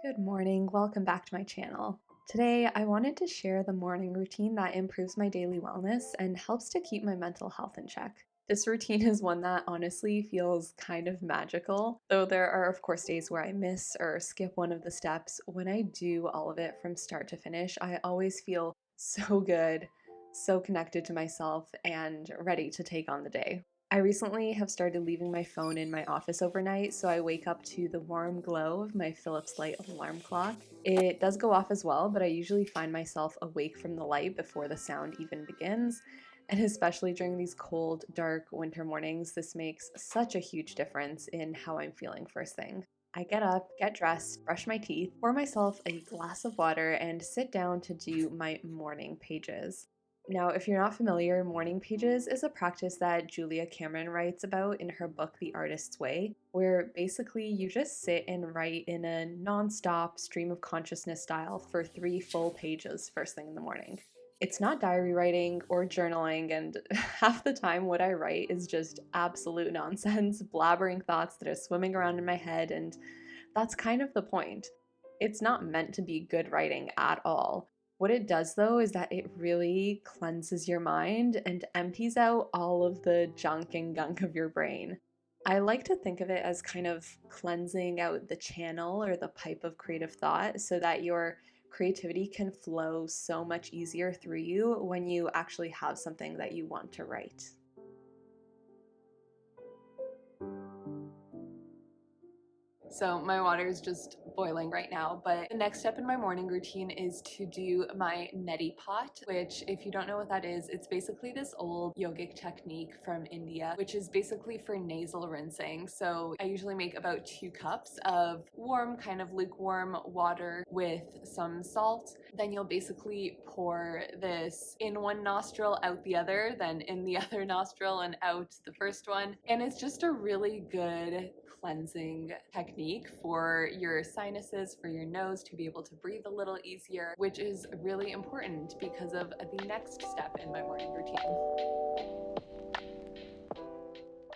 Good morning, welcome back to my channel. Today, I wanted to share the morning routine that improves my daily wellness and helps to keep my mental health in check. This routine is one that honestly feels kind of magical, though there are, of course, days where I miss or skip one of the steps. When I do all of it from start to finish, I always feel so good, so connected to myself, and ready to take on the day. I recently have started leaving my phone in my office overnight, so I wake up to the warm glow of my Philips light alarm clock. It does go off as well, but I usually find myself awake from the light before the sound even begins. And especially during these cold, dark winter mornings, this makes such a huge difference in how I'm feeling first thing. I get up, get dressed, brush my teeth, pour myself a glass of water, and sit down to do my morning pages. Now, if you're not familiar, morning pages is a practice that Julia Cameron writes about in her book, The Artist's Way, where basically you just sit and write in a non-stop stream of consciousness style for 3 full pages first thing in the morning. It's not diary writing or journaling, and half the time what I write is just absolute nonsense, blabbering thoughts that are swimming around in my head, and that's kind of the point. It's not meant to be good writing at all. What it does, though, is that it really cleanses your mind and empties out all of the junk and gunk of your brain. I like to think of it as kind of cleansing out the channel or the pipe of creative thought so that your creativity can flow so much easier through you when you actually have something that you want to write. So my water is just boiling right now, but the next step in my morning routine is to do my neti pot, which if you don't know what that is, it's basically this old yogic technique from India, which is basically for nasal rinsing. So I usually make about 2 cups of warm, kind of lukewarm water with some salt. Then you'll basically pour this in one nostril, out the other, then in the other nostril and out the first one. And it's just a really good cleansing technique for your sinuses, for your nose to be able to breathe a little easier, which is really important because of the next step in my morning routine.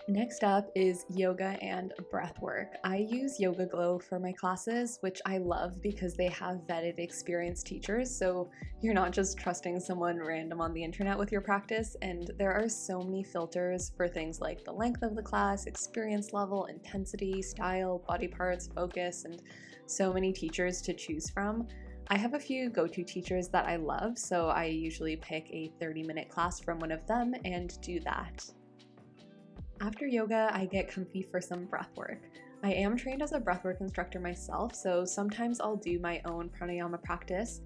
Next up is yoga and breath work. I use Yoga Glow for my classes, which I love because they have vetted experienced teachers, so you're not just trusting someone random on the internet with your practice, and there are so many filters for things like the length of the class, experience level, intensity, style, body parts, focus, and so many teachers to choose from. I have a few go-to teachers that I love, so I usually pick a 30-minute class from one of them and do that. After yoga, I get comfy for some breath work. I am trained as a breathwork instructor myself, so sometimes I'll do my own pranayama practice,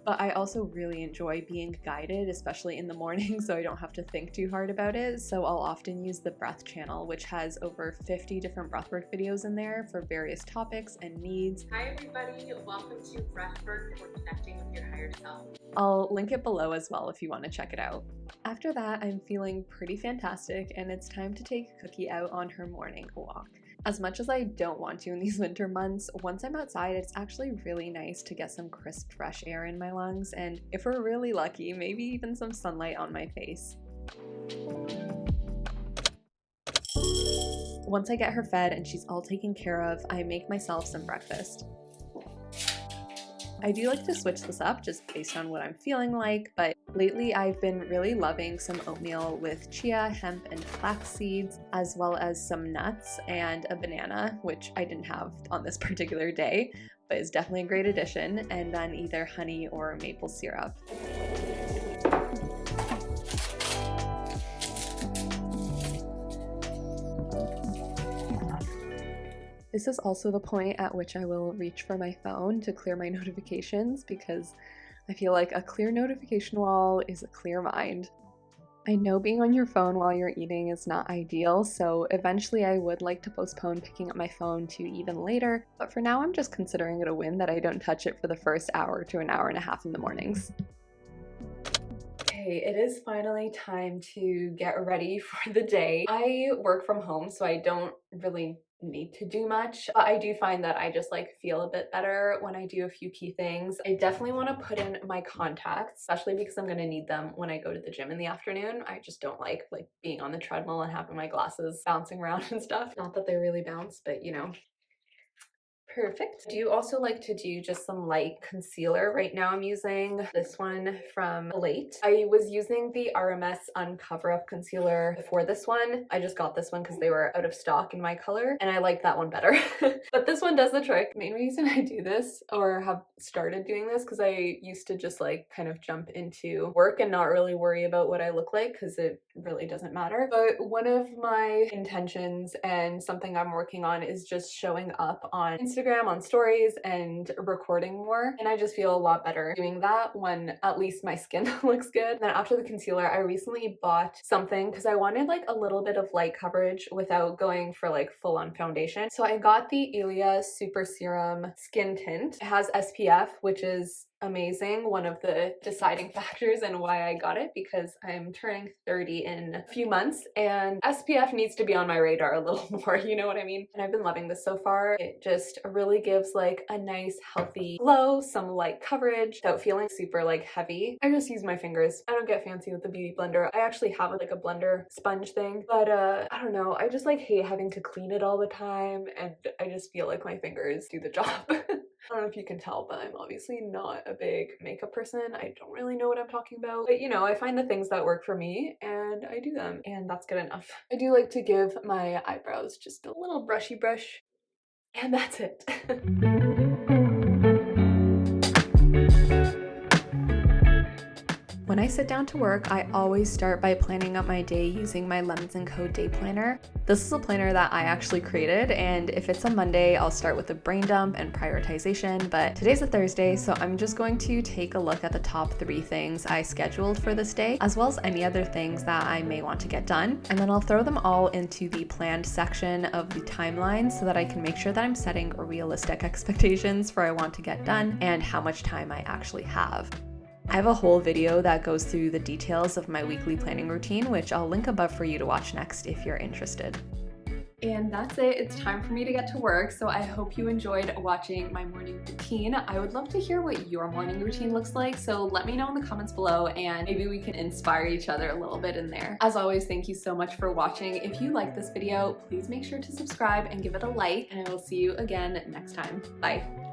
but I also really enjoy being guided, especially in the morning, so I don't have to think too hard about it. So I'll often use the breath channel, which has over 50 different breathwork videos in there for various topics and needs. Hi everybody, welcome to Breathwork, and we're connecting with your higher self. I'll link it below as well if you want to check it out. After that, I'm feeling pretty fantastic, and it's time to take Cookie out on her morning walk. As much as I don't want to in these winter months, once I'm outside, it's actually really nice to get some crisp, fresh air in my lungs, and if we're really lucky, maybe even some sunlight on my face. Once I get her fed and she's all taken care of, I make myself some breakfast. I do like to switch this up just based on what I'm feeling like, but lately I've been really loving some oatmeal with chia, hemp, and flax seeds, as well as some nuts and a banana, which I didn't have on this particular day, but is definitely a great addition, and then either honey or maple syrup. This is also the point at which I will reach for my phone to clear my notifications because I feel like a clear notification wall is a clear mind. I know being on your phone while you're eating is not ideal, so eventually I would like to postpone picking up my phone to even later, but for now I'm just considering it a win that I don't touch it for the first hour to an hour and a half in the mornings. Okay, it is finally time to get ready for the day. I work from home, so I don't really need to do much, but I do find that I just like feel a bit better when I do a few key things. I definitely want to put in my contacts, especially because I'm going to need them when I go to the gym in the afternoon. I just don't like being on the treadmill and having my glasses bouncing around and stuff. Not that they really bounce, but you know. Perfect. Do you also like to do just some light concealer? Right now I'm using this one from Elate. I was using the RMS Uncover Up concealer before this one. I just got this one because they were out of stock in my color and I like that one better. But this one does the trick. The main reason I do this or have started doing this because I used to just like kind of jump into work and not really worry about what I look like because it really doesn't matter. But one of my intentions and something I'm working on is just showing up on Instagram, on stories, and recording more. And I just feel a lot better doing that when at least my skin looks good. And then after the concealer, I recently bought something because I wanted like a little bit of light coverage without going for like full-on foundation. So I got the Elena Super Serum Skin Tint. It has SPF, which is amazing. One of the deciding factors and why I got it because I'm turning 30 in a few months and SPF needs to be on my radar a little more, you know what I mean? And I've been loving this so far. It just really gives like a nice healthy glow, some light coverage without feeling super like heavy. I just use my fingers. I don't get fancy with the beauty blender. I actually have like a blender sponge thing, but I don't know. I just like hate having to clean it all the time and I just feel like my fingers do the job. I don't know if you can tell, but I'm obviously not a big makeup person. I don't really know what I'm talking about. But you know, I find the things that work for me and I do them, and that's good enough. I do like to give my eyebrows just a little brushy brush, and that's it. When I sit down to work, I always start by planning out my day using my Lemons & Co. day planner. This is a planner that I actually created, and if it's a Monday, I'll start with a brain dump and prioritization, but today's a Thursday, so I'm just going to take a look at the top 3 things I scheduled for this day, as well as any other things that I may want to get done, and then I'll throw them all into the planned section of the timeline so that I can make sure that I'm setting realistic expectations for what I want to get done and how much time I actually have. I have a whole video that goes through the details of my weekly planning routine, which I'll link above for you to watch next if you're interested. And that's it. It's time for me to get to work, so I hope you enjoyed watching my morning routine. I would love to hear what your morning routine looks like, so let me know in the comments below and maybe we can inspire each other a little bit in there. As always, thank you so much for watching. If you like this video, please make sure to subscribe and give it a like, and I will see you again next time. Bye.